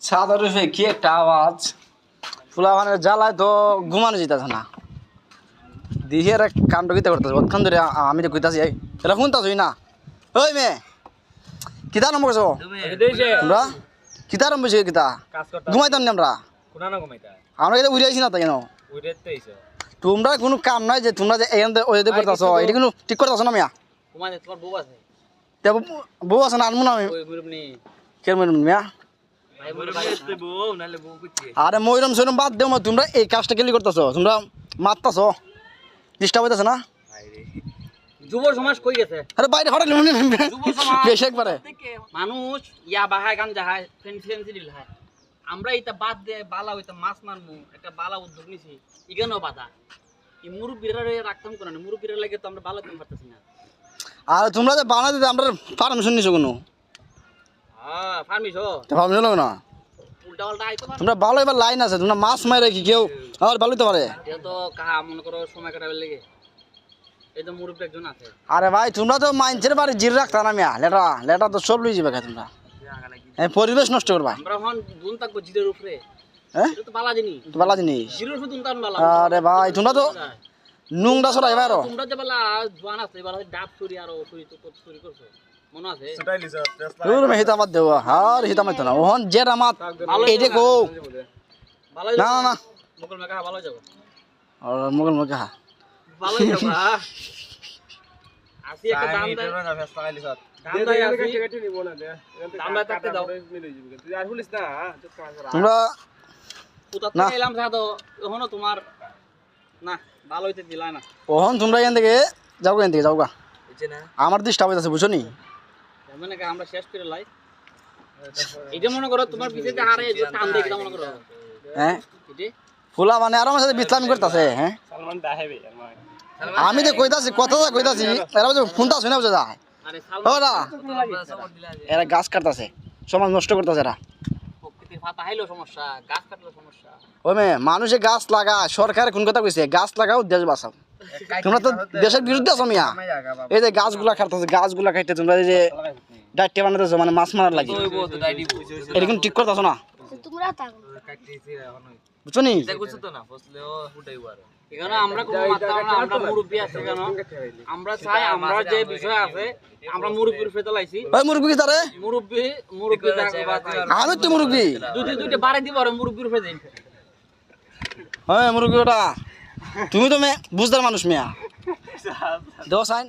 ছাদের উপরে কি একটা আওয়াজ ফুলা মানে জ্বালায় তো ঘুমানো যেতেছে না দিয়ে এরা কাণ্ড কিতা করতেছে অতক্ষণ ধরে আমি তো কইতাছি এরা শুনতাছই না ওই মেয়ে কিতা আরম্ভ করছো তোমরা কিতা আরম্ভ করছো কিতা ঘুমাইতাম না আমরা এটা উড়ে আইছি না তাই কেন তোমরা কোনো কাম নাই যে তোমরা যে এখান থেকে ওই করতেছো এটা কোনো ঠিক করতেছো না মিয়া বউ আছে না আনমু না আমি কেমন মিয়া আরে ময়রম সরম বাদ দেও তোমরা এই কাজটা কেলি করতেছো তোমরা মারতাছো ডিস্টার্ব হইতাছে না যুব সমাজ কই গেছে আরে বাইরে হঠাৎ বেশ একবারে মানুষ ইয়া বাহায় গান যাহায় ফ্রেন্ডসি দিল হয় আমরা এটা বাদ দে বালা হইতা মাছ মারমু একটা বালা উদ্যোগ নিছি ইগানো বাধা এই মুরব্বিরা রাখতাম কোন না মুরব্বিরা লাগে তো আমরা ভালো কাম পারতেছি না আর তোমরা যে বানা দিতে আমরা পারমিশন নিছো কোনো হ্যাঁ ফার্মিশো পারমিশন লাগে না উল্টা পাল্টা আইতো তোমরা ভালো এবার লাইন আছে তোমরা মাছ মারে কি কেউ আর ভালো হতে পারে এটা তো কাহা মনে করো সময় কাটাবার লাগে এই তো মুরব্বি একজন আছে আরে ভাই তোমরা তো মাইন্সের বাড়ি জির রাখতা না মিয়া লেটা তো সব লই যাবে তোমরা পরিবেশ নষ্ট করবা আমরা হন গুণ থাকবো জিরের উপরে হ্যাঁ এটা তো বালা জিনিস তো ভালো জিনিস জিরের উপরে তুলতাম বালা আরে ভাই তোমরা তো নুংডা ছড়াই বাইরো তোমরা যে বালা জোয়ান আছে বালা ডাব চুরি আর চুরি করছো মনে আছে তোর মে হিতা বাদ দেও আর হিতা মাইতো না ওহন জেরা মাত এইটা কো ভালো না না না মুকুল মেকা ভালো যাবো আর মোগল মকা ভালো যাবো আসি একটা দাম দেয় দাম দেয় আসি দাম দেয় থাকতে দাও তোমরা কোথা না। থেকে এলাম সাদো এখনো তোমার না ভালো হইতে দিলা না ওহন তোমরা এখান থেকে যাও এখান থেকে যাও গা আমার ডিস্টার্ব হইতাছে বুঝছো নি মানে আমরা শেষ করে লাই এইটা মনে করো তোমার পিছে হারে যে টান দেই কিটা মনে করো হ্যাঁ এটি ফুলা মানে আর আমার সাথে বিশ্রাম করতেছে হ্যাঁ আমি তো কইতাছি কথা কইতাছি এরা যে ফোনটা শুনে বুঝা যায় আরে ওরা এরা গাছ কাটতাছে সমাজ নষ্ট করতেছে এরা প্রকৃতির ফাতা হাইলো সমস্যা গাছ কাটলো সমস্যা ওই মেয়ে মানুষে গাছ লাগা সরকার কোন কথা কইছে গাছ লাগাও দেশ বাঁচাও তোমরা তো দেশের বিরুদ্ধে আছো মিয়া এই যে গাছগুলা কাটতেছে গাছগুলা কাটতে তোমরা এই যে ডাইটে বানাতেছো মানে মাছ মারার লাগে এটা কিন্তু ঠিক করতেছো না তোমরা থাকো বুঝছো নি এখানে আমরা কোনো মাত্রা না আমরা মুরব্বি আছে কেন আমরা চাই আমরা যে বিষয় আছে আমরা মুরব্বির ফেতে লাইছি ওই মুরগি কি তারে মুরব্বি আমি তো মুরগি দুইটা বাড়াই দিব আর মুরব্বির ফেতে হ্যাঁ মুরগি ওটা তুমি তো বুঝদার মানুষ মিয়া দেও সাইন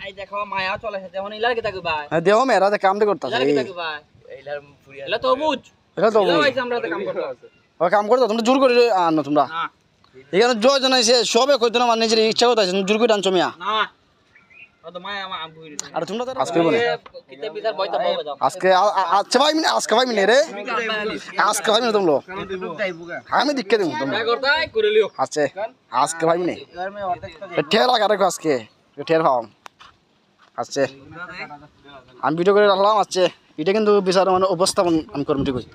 আই দেখো মায়া চলে এসেছে এখন ইলার কি থাকবে ভাই হ্যাঁ দেও মেয়েরা কাম দিয়ে করতেছে ইলার কি থাকবে ভাই ইলার ফুরিয়া ইলা তো বুঝ এটা তো ইলা হইছে আমরা তো কাম করতে ওই কাম করতো তোমরা জোর করে আনো তোমরা না এখানে জয় জানাইছে সবে কইতো না আমার নিজের ইচ্ছা কথা জোর করে আনছো মিয়া না ও তো মায়া আমার বুঝি আর তোমরা তো আজকে বলে কিতে বিচার বইতা পাবে দাও আজকে আচ্ছা ভাই মিনে আজকে ভাই মিনে রে আজকে ভাই মিনে তোমরা আমি দিকে দেব তোমরা যা করতাই করে লিও আচ্ছা আজকে ভাই মিনে ঠের লাগা রেখো আজকে ঠের পাও আচ্ছা আমি ভিডিও করে রাখলাম আচ্ছা এটা কিন্তু বিচার মানে উপস্থাপন আমি করবো ঠিক আছে